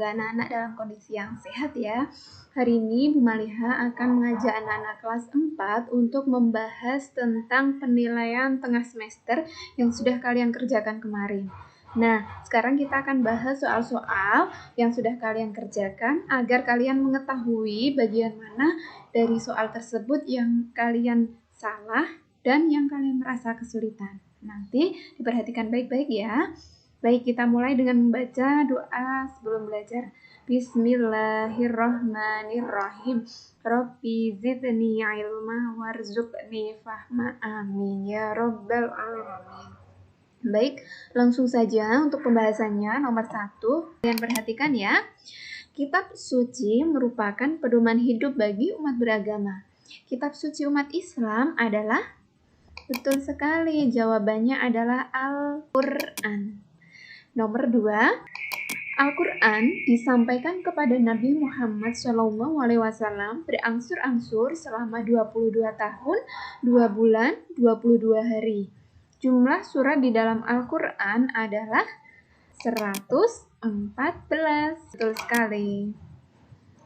semoga anak-anak dalam kondisi yang sehat ya. Hari ini Bu Maliha akan mengajak anak-anak kelas 4 untuk membahas tentang penilaian tengah semester yang sudah kalian kerjakan kemarin. Nah, sekarang kita akan bahas soal-soal yang sudah kalian kerjakan agar kalian mengetahui bagian mana dari soal tersebut yang kalian salah dan yang kalian merasa kesulitan. Nanti diperhatikan baik-baik ya. Baik, kita mulai dengan membaca doa sebelum belajar. Bismillahirrahmanirrahim. Rabbi zidni ilma warzuqni fahma. Amin ya rabbal alamin. Baik, langsung saja untuk pembahasannya. Nomor 1, kalian perhatikan ya. Kitab suci merupakan pedoman hidup bagi umat beragama. Kitab suci umat Islam adalah? Betul sekali, jawabannya adalah Al-Quran. Nomor 2, Al-Quran disampaikan kepada Nabi Muhammad SAW berangsur-angsur selama 22 tahun, 2 bulan, 22 hari. Jumlah surat di dalam Al-Quran adalah 114. Betul sekali.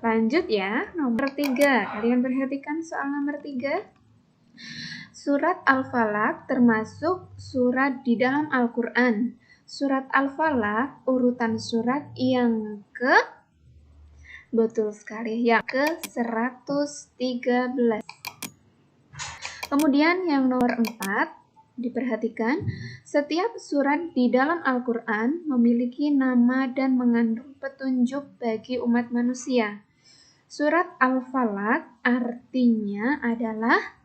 Lanjut ya, nomor 3. Kalian perhatikan soal nomor 3. Surat Al-Falaq termasuk surat di dalam Al-Quran. Surat Al-Falaq urutan surat yang betul sekali, yang ke-113. Kemudian yang nomor 4, diperhatikan, setiap surat di dalam Al-Quran memiliki nama dan mengandung petunjuk bagi umat manusia. Surat Al-Falaq artinya adalah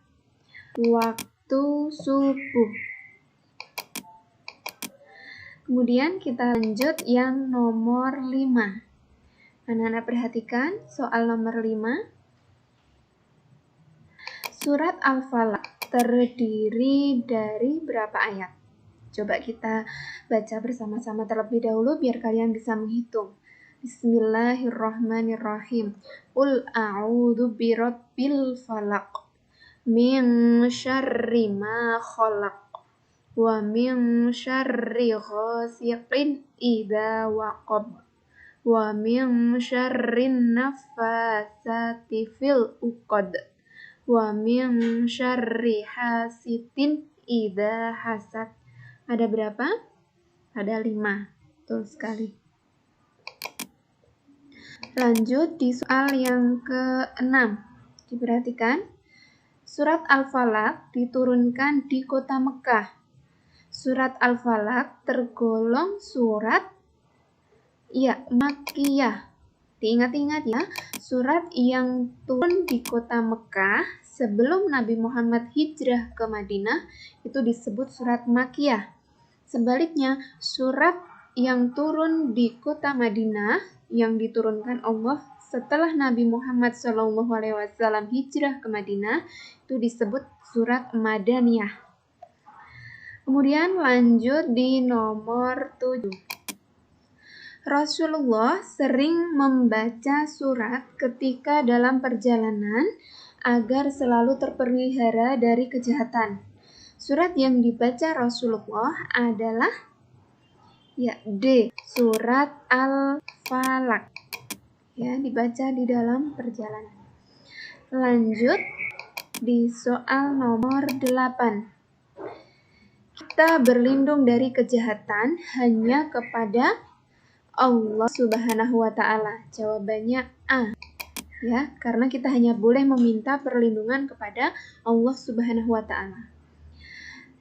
waktu subuh. Kemudian kita lanjut yang nomor 5. Anak-anak perhatikan soal nomor 5. Surat Al-Falaq terdiri dari berapa ayat? Coba kita baca bersama-sama terlebih dahulu biar kalian bisa menghitung. Bismillahirrahmanirrahim. Qul a'udzu birabbil falaq min syarri ma khalaq wa min syarri ghasiqin idza waqab wa min syarri naffasati fil uqad wa min syarri hasidin idza hasad. Ada berapa? Ada 5. Betul sekali. Lanjut di soal yang ke-6. Diperhatikan. Surat Al-Falaq diturunkan di kota Mekah. Surat Al-Falaq tergolong surat Makkiyah. Diingat-ingat ya, surat yang turun di kota Mekah sebelum Nabi Muhammad hijrah ke Madinah itu disebut surat Makkiyah. Sebaliknya, surat yang turun di kota Madinah yang diturunkan Allah setelah Nabi Muhammad SAW hijrah ke Madinah itu disebut surat Madaniyah. Kemudian lanjut di nomor 7. Rasulullah sering membaca surat ketika dalam perjalanan agar selalu terpelihara dari kejahatan. Surat yang dibaca Rasulullah adalah D. Surat Al-Falaq. Ya, dibaca di dalam perjalanan. Lanjut di soal nomor 8. Kita berlindung dari kejahatan hanya kepada Allah Subhanahu wa Ta'ala. Jawabannya A. Ya, karena kita hanya boleh meminta perlindungan kepada Allah Subhanahu wa Ta'ala.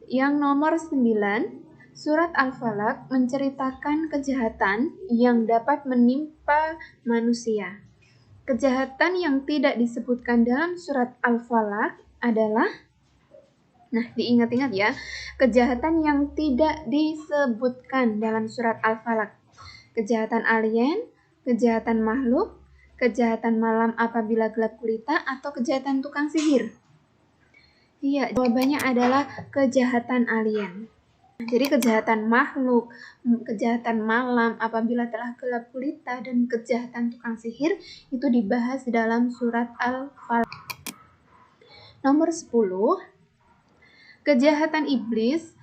Yang nomor 9, surat Al-Falaq menceritakan kejahatan yang dapat menimpa manusia. Kejahatan yang tidak disebutkan dalam surat Al-Falaq adalah, diingat-ingat ya, kejahatan yang tidak disebutkan dalam surat Al-Falaq. Kejahatan alien, kejahatan makhluk, kejahatan malam apabila gelap gulita, atau kejahatan tukang sihir. Iya, jawabannya adalah kejahatan alien. Jadi kejahatan makhluk, kejahatan malam apabila telah gelap gulita, dan kejahatan tukang sihir itu dibahas dalam surat Al-Falaq. Nomor 10, kejahatan iblis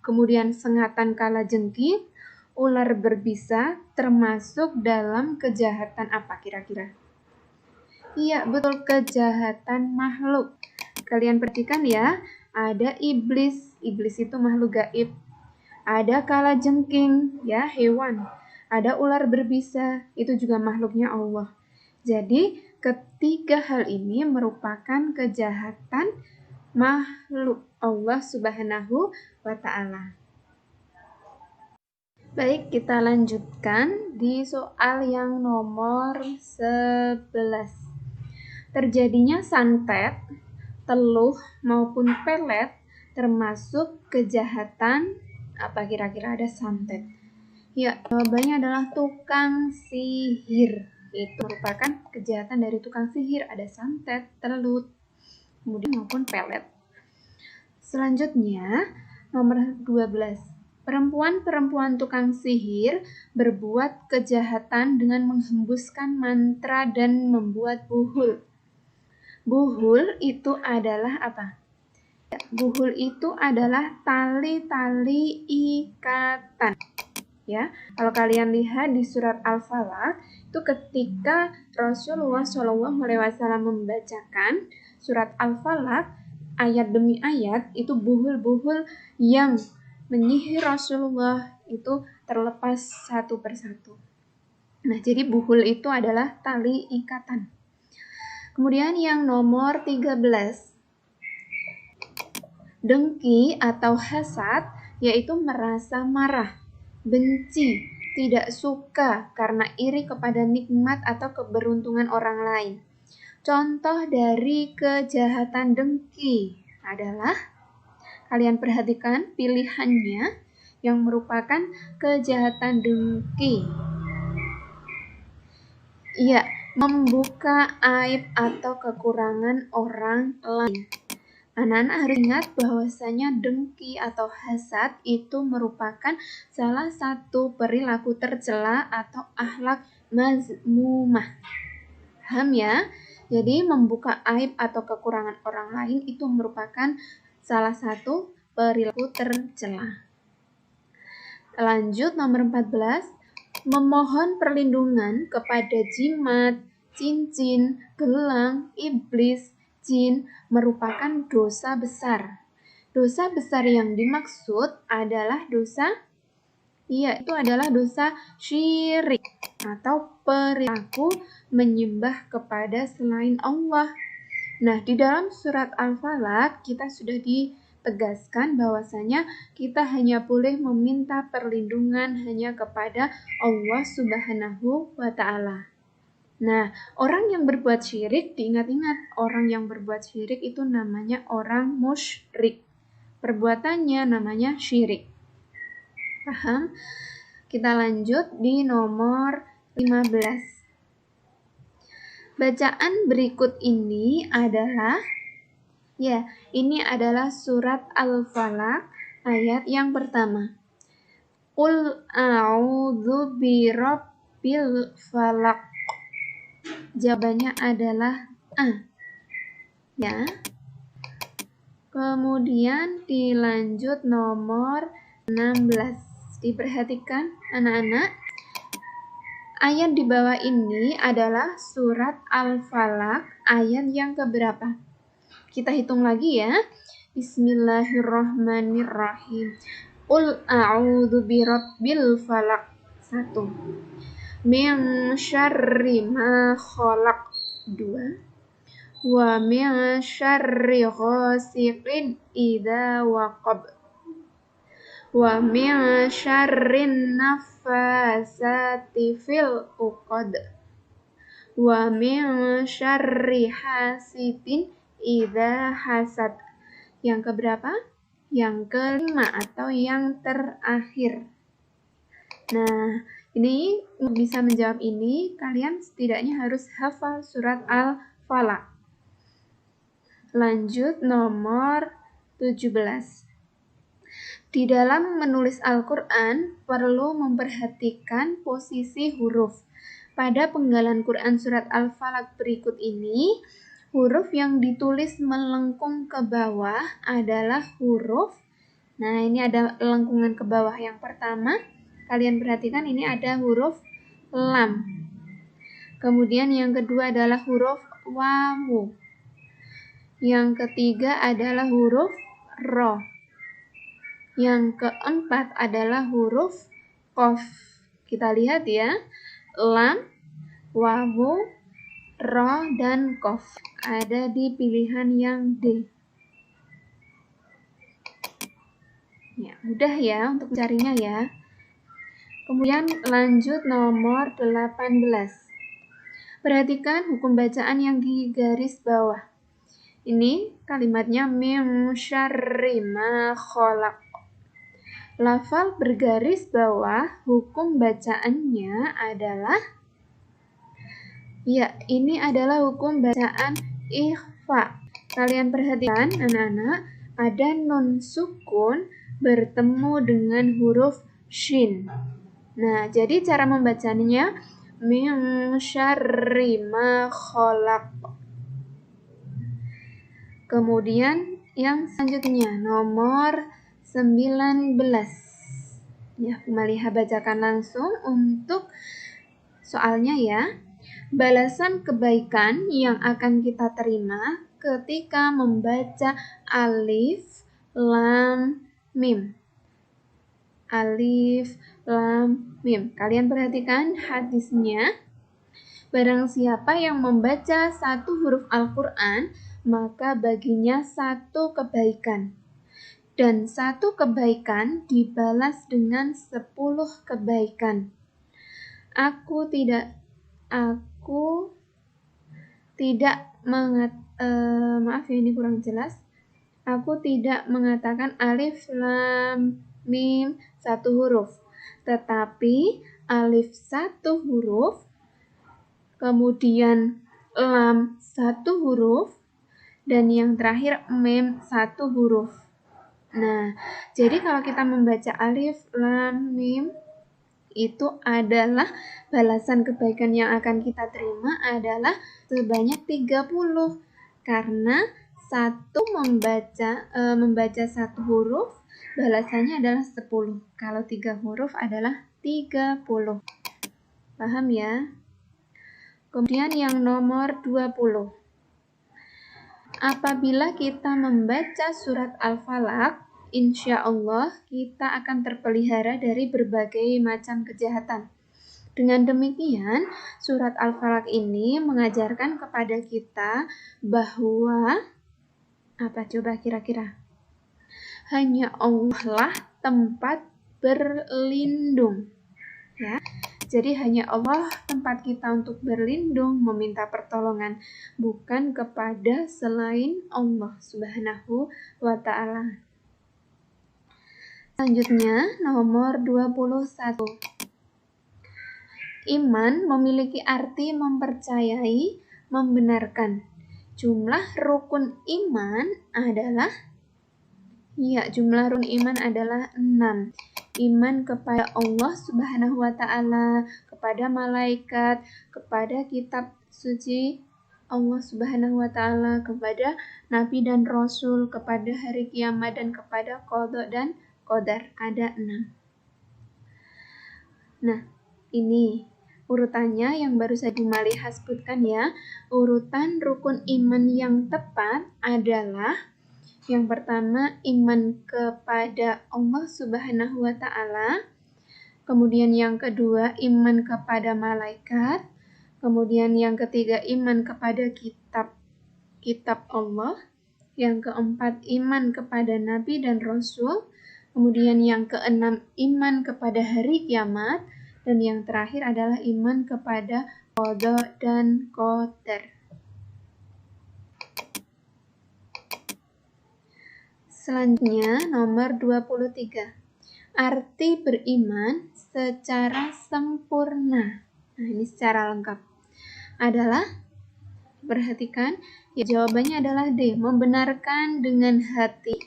kemudian sengatan kalajengking, ular berbisa, termasuk dalam kejahatan apa kira-kira? Iya, betul, kejahatan makhluk. Kalian perhatikan ya, ada iblis. Iblis itu makhluk gaib. Ada kalajengking, ya, hewan. Ada ular berbisa, itu juga makhluknya Allah. Jadi, ketiga hal ini merupakan kejahatan makhluk Allah Subhanahu wa Ta'ala. Baik, kita lanjutkan di soal yang nomor 11. Terjadinya santet, teluh, maupun pelet termasuk kejahatan apa kira-kira? Ada santet. Ya, jawabannya adalah tukang sihir. Itu merupakan kejahatan dari tukang sihir. Ada santet, telut, kemudian maupun pelet. Selanjutnya, nomor 12. Perempuan-perempuan tukang sihir berbuat kejahatan dengan menghembuskan mantra dan membuat buhul. Buhul itu adalah apa? Buhul itu adalah tali-tali ikatan. Ya, kalau kalian lihat di surat Al-Falaq, itu ketika Rasulullah SAW membacakan surat Al-Falaq, ayat demi ayat, itu buhul-buhul yang menyihir Rasulullah itu terlepas satu persatu. Nah, jadi buhul itu adalah tali ikatan. Kemudian yang nomor 13. Dengki atau hasad, yaitu merasa marah, benci, tidak suka karena iri kepada nikmat atau keberuntungan orang lain. Contoh dari kejahatan dengki adalah, kalian perhatikan pilihannya yang merupakan kejahatan dengki. Iya, membuka aib atau kekurangan orang lain. Anak-anak harus ingat bahwasanya dengki atau hasad itu merupakan salah satu perilaku tercela atau akhlak mazmumah. Paham ya? Jadi membuka aib atau kekurangan orang lain itu merupakan salah satu perilaku tercela. Lanjut nomor 14. Memohon perlindungan kepada jimat, cincin, gelang, iblis, jin merupakan dosa besar. Dosa besar yang dimaksud adalah dosa, itu adalah dosa syirik atau perilaku menyembah kepada selain Allah. Nah, di dalam surat Al-Falaq kita sudah ditegaskan bahwasanya kita hanya boleh meminta perlindungan hanya kepada Allah Subhanahu wa Ta'ala. Nah, orang yang berbuat syirik, diingat-ingat, orang yang berbuat syirik itu namanya orang musyrik. Perbuatannya namanya syirik. Paham? Kita lanjut di nomor 15. Bacaan berikut ini adalah, ini adalah surat Al-Falaq ayat yang pertama. Qul a'udzu birabbil falaq. Jawabannya adalah A. Ya. Kemudian dilanjut nomor 16. Diperhatikan anak-anak. Ayat di bawah ini adalah surat Al-Falaq ayat yang keberapa? Kita hitung lagi ya. Bismillahirrahmanirrahim. Qul a'udzu birabbil falaq. 1. Min syarri ma khalaq. 2. Wa min syarri ghasiqin idza waqab. Wa min syarrin naffasati fil uqad. Wa min syarri hasidin idza hasad. Yang keberapa? Yang kelima atau yang terakhir. Nah, ini bisa menjawab ini, kalian setidaknya harus hafal surat Al-Falaq. Lanjut nomor 17. Di dalam menulis Al-Quran, perlu memperhatikan posisi huruf. Pada penggalan Quran surat Al-Falaq berikut ini, huruf yang ditulis melengkung ke bawah adalah huruf Nah, ini ada lengkungan ke bawah. Yang pertama, kalian perhatikan ini ada huruf lam. Kemudian yang kedua adalah huruf wawu. Yang ketiga adalah huruf ro. Yang keempat adalah huruf qaf. Kita lihat ya, lam, wawu, ro, dan qaf. Ada di pilihan yang D. Ya, mudah ya untuk mencarinya ya. Kemudian lanjut nomor 18. Perhatikan hukum bacaan yang di garis bawah. Ini kalimatnya min syarri ma khalaq. Lafal bergaris bawah, hukum bacaannya adalah, ya, ini adalah hukum bacaan ikhfa. Kalian perhatikan anak-anak, ada nun sukun bertemu dengan huruf shin. Nah, jadi cara membacanya min syarri ma khalaq. Kemudian yang selanjutnya nomor 19. Ya, Maliha bacakan langsung untuk soalnya ya. Balasan kebaikan yang akan kita terima ketika membaca alif, lam, mim. Alif, lam, mim. Kalian perhatikan hadisnya. Barang siapa yang membaca satu huruf Al-Quran, maka baginya satu kebaikan. Dan satu kebaikan dibalas dengan 10 kebaikan. Aku tidak maaf ya, ini kurang jelas. Aku tidak mengatakan alif, lam, mim satu huruf, tetapi alif satu huruf, kemudian lam satu huruf, dan yang terakhir mim satu huruf. Nah, jadi kalau kita membaca alif, lam, mim, itu adalah balasan kebaikan yang akan kita terima adalah sebanyak 30. Karena membaca satu huruf, balasannya adalah 10. Kalau 3 huruf adalah 30. Paham ya? Kemudian yang nomor 20. Apabila kita membaca surat Al-Falaq, insya Allah kita akan terpelihara dari berbagai macam kejahatan. Dengan demikian, surat Al-Falaq ini mengajarkan kepada kita bahwa, apa coba kira-kira? Hanya Allah lah tempat berlindung. Ya. Jadi hanya Allah tempat kita untuk berlindung, meminta pertolongan, bukan kepada selain Allah Subhanahu wa ta'ala. Selanjutnya, nomor 21. Iman memiliki arti mempercayai, membenarkan. Jumlah rukun iman adalah, jumlah rukun iman adalah 6. Iman kepada Allah Subhanahu wa ta'ala, kepada malaikat, kepada kitab suci Allah Subhanahu wa ta'ala, kepada nabi dan rasul, kepada hari kiamat, dan kepada qada dan qadar. Ada 6. Nah, ini urutannya yang baru saja Maliha sebutkan ya. Urutan rukun iman yang tepat adalah yang pertama, iman kepada Allah Subhanahu wa ta'ala. Kemudian yang kedua, iman kepada malaikat. Kemudian yang ketiga, iman kepada kitab Allah. Yang keempat, iman kepada nabi dan rasul. Kemudian yang keenam, iman kepada hari kiamat. Dan yang terakhir adalah iman kepada qada dan qadar. Selanjutnya, nomor 23. Arti beriman secara sempurna. Nah, ini secara lengkap. Adalah, perhatikan, ya jawabannya adalah D, membenarkan dengan hati.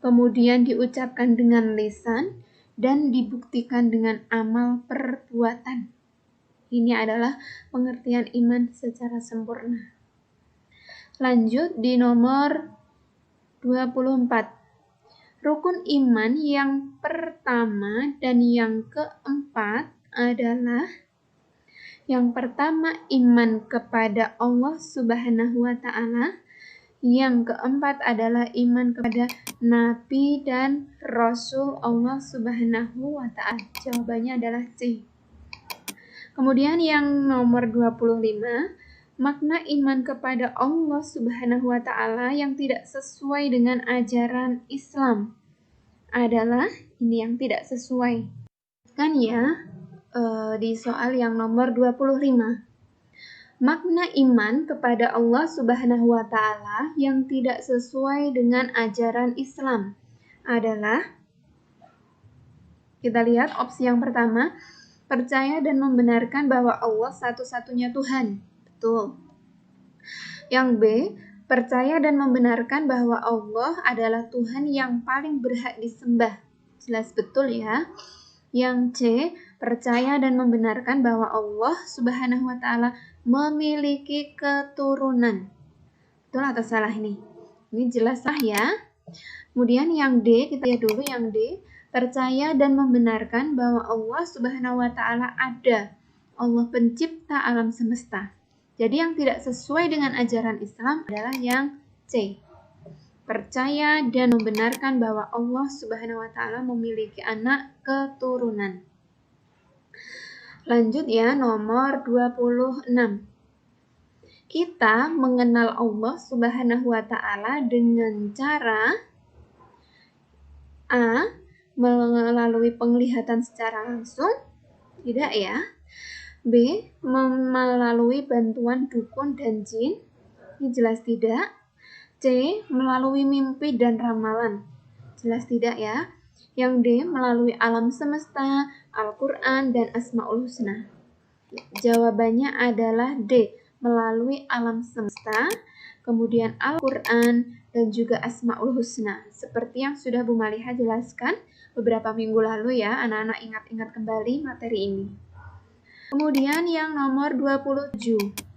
Kemudian diucapkan dengan lisan dan dibuktikan dengan amal perbuatan. Ini adalah pengertian iman secara sempurna. Lanjut di nomor 24. Rukun iman yang pertama dan yang keempat adalah yang pertama iman kepada Allah Subhanahu wa Ta'ala, yang keempat adalah iman kepada Nabi dan Rasul Allah Subhanahu wa Ta'ala. Jawabannya adalah C. Kemudian yang nomor 25, makna iman kepada Allah Subhanahu wa Ta'ala yang tidak sesuai dengan ajaran Islam adalah ini yang tidak sesuai. Kan ya, di soal yang nomor 25. Makna iman kepada Allah Subhanahu wa Ta'ala yang tidak sesuai dengan ajaran Islam adalah, kita lihat opsi yang pertama, percaya dan membenarkan bahwa Allah satu-satunya Tuhan. Betul. Yang B, percaya dan membenarkan bahwa Allah adalah Tuhan yang paling berhak disembah. Jelas betul ya. Yang C, percaya dan membenarkan bahwa Allah Subhanahu wa Ta'ala memiliki keturunan. Betul atau salah ini? Ini jelas lah ya. Kemudian yang D, kita lihat dulu yang D, percaya dan membenarkan bahwa Allah Subhanahu wa Ta'ala ada. Allah pencipta alam semesta. Jadi yang tidak sesuai dengan ajaran Islam adalah yang C. Percaya dan membenarkan bahwa Allah Subhanahu wa Ta'ala memiliki anak keturunan. Lanjut ya, nomor 26. Kita mengenal Allah Subhanahu wa Ta'ala dengan cara A, melalui penglihatan secara langsung, tidak ya. B, melalui bantuan dukun dan jin, ini jelas tidak. C, melalui mimpi dan ramalan, jelas tidak ya. Yang D, melalui alam semesta, Al-Quran, dan Asma'ul Husna. Jawabannya adalah D, melalui alam semesta, kemudian Al-Quran, dan juga Asma'ul Husna. Seperti yang sudah Bu Maliha jelaskan beberapa minggu lalu ya, anak-anak ingat-ingat kembali materi ini. Kemudian yang nomor 27.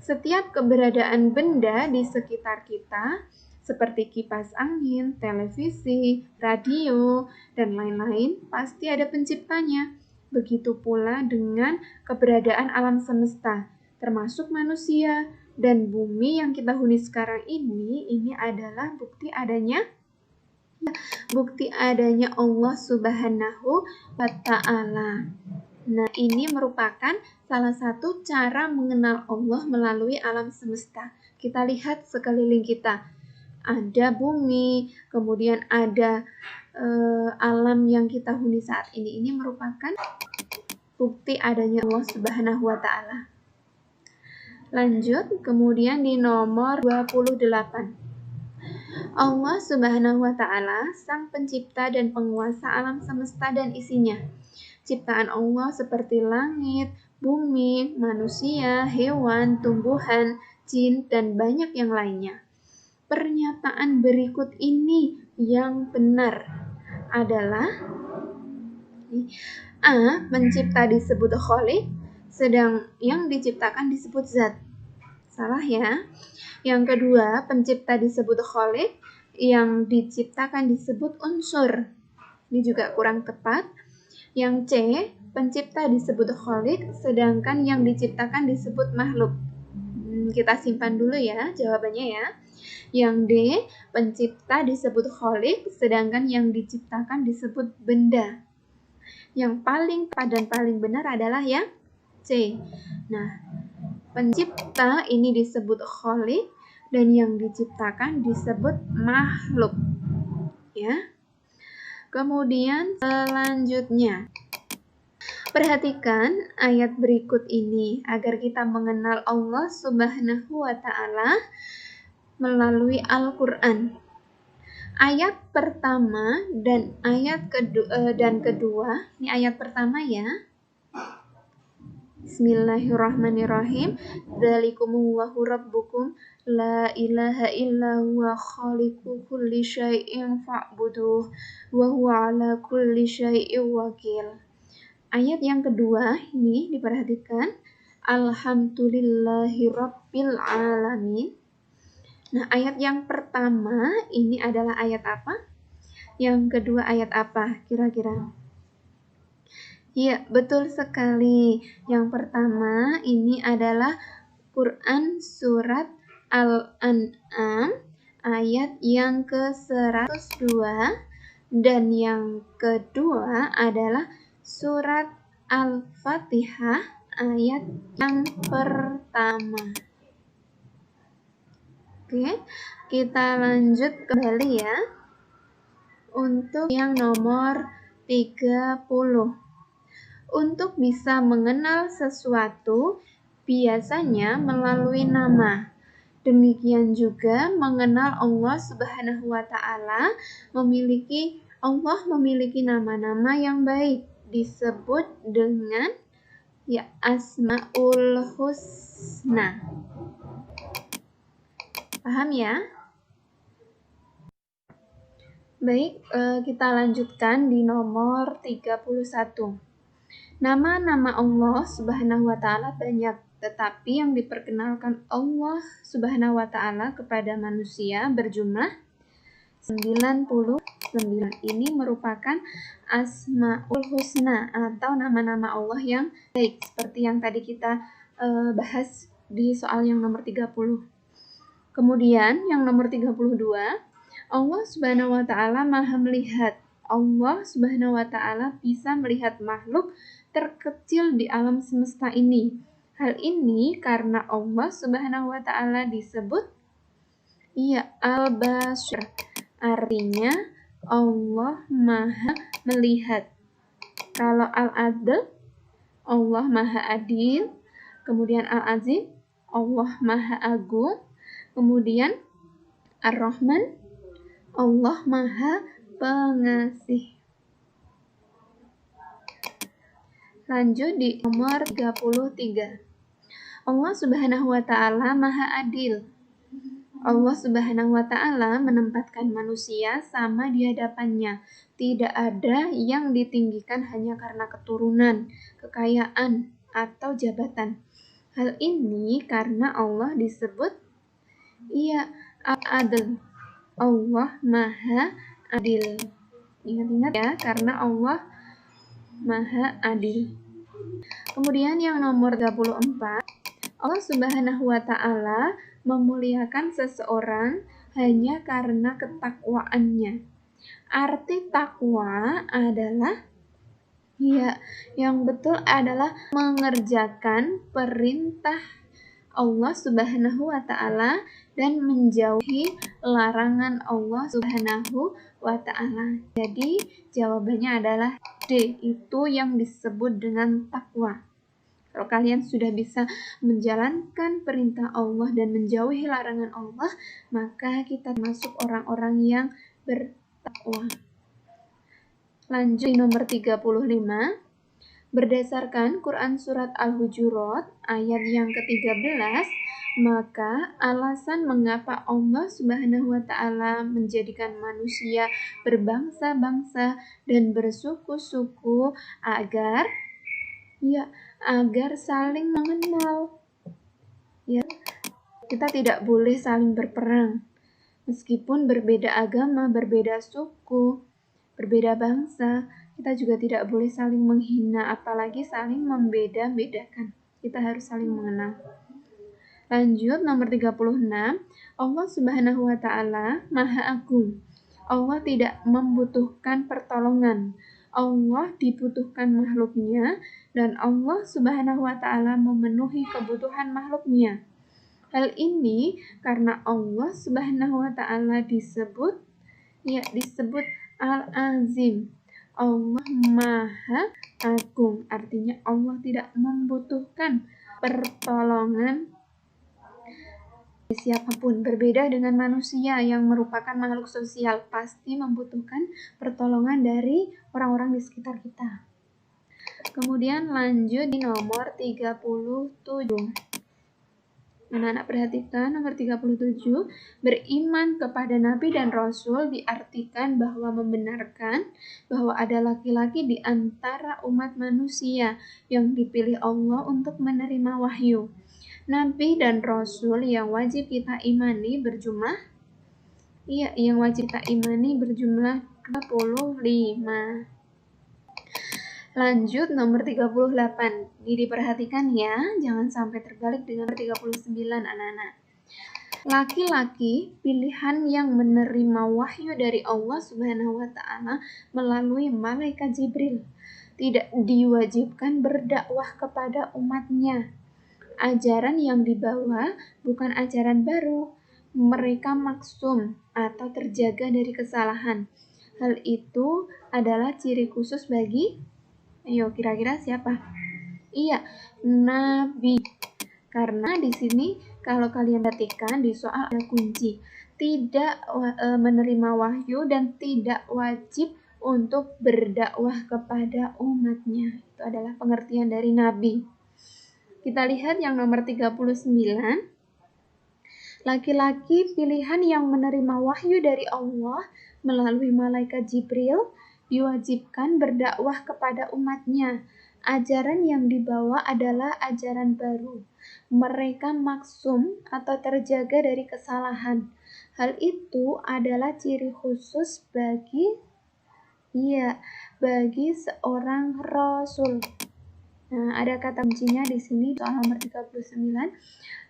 Setiap keberadaan benda di sekitar kita, seperti kipas angin, televisi, radio, dan lain-lain, pasti ada penciptanya. Begitu pula dengan keberadaan alam semesta, termasuk manusia dan bumi yang kita huni sekarang ini adalah bukti adanya Allah Subhanahu wa Ta'ala. Nah, ini merupakan salah satu cara mengenal Allah melalui alam semesta. Kita lihat sekeliling kita. Ada bumi, kemudian ada alam yang kita huni saat ini. Ini merupakan bukti adanya Allah Subhanahu wa Ta'ala. Lanjut, kemudian di nomor 28. Allah Subhanahu wa Ta'ala, Sang Pencipta dan Penguasa alam semesta dan isinya. Ciptaan Allah seperti langit, bumi, manusia, hewan, tumbuhan, jin, dan banyak yang lainnya. Pernyataan berikut ini yang benar adalah A. Pencipta disebut Khaliq, sedang yang diciptakan disebut Zat. Salah ya. Yang kedua, pencipta disebut Khaliq, yang diciptakan disebut unsur. Ini juga kurang tepat. Yang C, pencipta disebut Khaliq, sedangkan yang diciptakan disebut makhluk. Kita simpan dulu ya jawabannya ya. Yang D, pencipta disebut Khaliq, sedangkan yang diciptakan disebut benda. Yang paling tepat dan paling benar adalah yang C. Nah, pencipta ini disebut Khaliq dan yang diciptakan disebut makhluk. Ya. Kemudian selanjutnya, perhatikan ayat berikut ini agar kita mengenal Allah Subhanahu wa Ta'ala melalui Al-Quran. Ayat pertama dan ayat kedua, ini ayat pertama ya. Bismillahirrahmanirrahim. Dzalikumullahu rabbukum la ilaha illa huwa khaliqu kulli syai'in fa'buduh wa huwa ala kulli syai'in wakil. Ayat yang kedua ini diperhatikan. Alhamdulillahi rabbil alamin. Nah, ayat yang pertama ini adalah ayat apa? Yang kedua ayat apa kira-kira? Iya, betul sekali. Yang pertama ini adalah Quran surat Al-An'am ayat yang ke-102 dan yang kedua adalah surat Al-Fatihah ayat yang pertama. Oke, kita lanjut kembali ya. Untuk yang nomor 30. Untuk bisa mengenal sesuatu, biasanya melalui nama. Demikian juga mengenal Allah Subhanahu wa Ta'ala, Allah memiliki nama-nama yang baik, disebut dengan Asmaul Husna. Paham ya? Baik, kita lanjutkan di nomor 31. Nama-nama Allah Subhanahu wa Ta'ala banyak, tetapi yang diperkenalkan Allah Subhanahu wa Ta'ala kepada manusia berjumlah 99. Ini merupakan Asmaul Husna atau nama-nama Allah yang baik, seperti yang tadi kita bahas di soal yang nomor 30. Kemudian yang nomor 32, Allah Subhanahu wa Ta'ala Maha melihat. Allah Subhanahu wa Ta'ala bisa melihat makhluk terkecil di alam semesta ini. Hal ini karena Allah Subhanahu wa Ta'ala disebut Al-Basir. Artinya Allah Maha melihat. Kalau Al-Adl, Allah Maha adil. Kemudian Al-Azim, Allah Maha agung. Kemudian Ar-Rahman, Allah Maha pengasih. Lanjut di nomor 33. Allah Subhanahu wa Ta'ala Maha adil. Allah Subhanahu wa Ta'ala menempatkan manusia sama di hadapannya. Tidak ada yang ditinggikan hanya karena keturunan, kekayaan, atau jabatan. Hal ini karena Allah disebut Al-Adl. Allah Maha adil. Ingat-ingat ya, karena Allah Maha adil. Kemudian yang nomor 34, Allah Subhanahu wa Ta'ala memuliakan seseorang hanya karena ketakwaannya. Arti takwa adalah yang betul adalah mengerjakan perintah Allah Subhanahu wa Ta'ala dan menjauhi larangan Allah Subhanahu wa Ta'ala. Jadi jawabannya adalah D, itu yang disebut dengan takwa. Kalau kalian sudah bisa menjalankan perintah Allah dan menjauhi larangan Allah, maka kita termasuk orang-orang yang bertakwa. Lanjut nomor 35. Berdasarkan Quran Surat Al-Hujurat ayat yang ke-13, maka alasan mengapa Allah Subhanahu wa Ta'ala menjadikan manusia berbangsa-bangsa dan bersuku-suku agar saling mengenal. Kita tidak boleh saling berperang. Meskipun berbeda agama, berbeda suku, berbeda bangsa, kita juga tidak boleh saling menghina, apalagi saling membeda-bedakan. Kita harus saling mengenal. Lanjut nomor 36, Allah Subhanahu wa Ta'ala Maha Agung. Allah tidak membutuhkan pertolongan. Allah dibutuhkan makhluknya dan Allah Subhanahu wa Ta'ala memenuhi kebutuhan makhluknya. Hal ini karena Allah Subhanahu wa Ta'ala disebut Al-Azim. Allah Maha Agung, artinya Allah tidak membutuhkan pertolongan siapapun. Berbeda dengan manusia yang merupakan makhluk sosial, pasti membutuhkan pertolongan dari orang-orang di sekitar kita. Kemudian lanjut di nomor 37. Anak-anak perhatikan nomor 37, beriman kepada Nabi dan Rasul diartikan bahwa membenarkan bahwa ada laki-laki di antara umat manusia yang dipilih Allah untuk menerima wahyu. Nabi dan Rasul yang wajib kita imani berjumlah Iya, yang wajib kita imani berjumlah 25. Lanjut nomor 38. Ini diperhatikan ya, jangan sampai terbalik dengan nomor 39 anak-anak. Laki-laki pilihan yang menerima wahyu dari Allah Subhanahu wa taala melalui malaikat Jibril tidak diwajibkan berdakwah kepada umatnya. Ajaran yang dibawa bukan ajaran baru. Mereka maksum atau terjaga dari kesalahan. Hal itu adalah ciri khusus bagi, ayo kira-kira siapa? Iya, Nabi. Karena di sini kalau kalian perhatikan di soal ada kunci. Tidak menerima wahyu dan tidak wajib untuk berdakwah kepada umatnya. Itu adalah pengertian dari Nabi. Kita lihat yang nomor 39. Laki-laki pilihan yang menerima wahyu dari Allah melalui malaikat Jibril diwajibkan berdakwah kepada umatnya. Ajaran yang dibawa adalah ajaran baru. Mereka maksum atau terjaga dari kesalahan. Hal itu adalah ciri khusus bagi seorang rasul. Nah, ada kata kuncinya di sini soal nomor 39.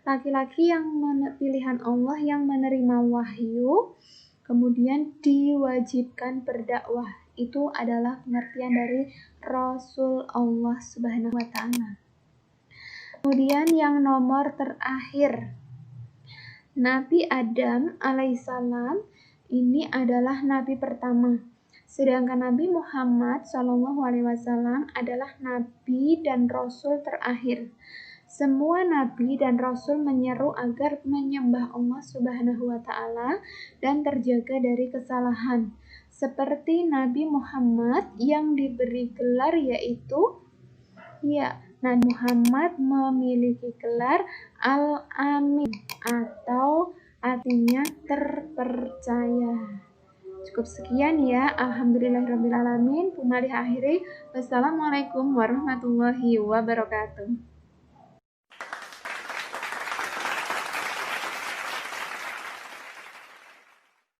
Laki-laki yang pilihan Allah yang menerima wahyu kemudian diwajibkan berdakwah. Itu adalah pengertian dari Rasul Allah Subhanahu wa taala. Kemudian yang nomor terakhir, Nabi Adam alaihissalam ini adalah nabi pertama. Sedangkan Nabi Muhammad SAW adalah nabi dan rasul terakhir. Semua nabi dan rasul menyeru agar menyembah Allah Subhanahu wa taala dan terjaga dari kesalahan. Seperti Nabi Muhammad yang diberi gelar yaitu Nabi Muhammad memiliki gelar Al-Amin atau artinya terpercaya. Cukup sekian ya. Alhamdulillahirrabbilalamin. Akhiri. Wassalamualaikum warahmatullahi wabarakatuh.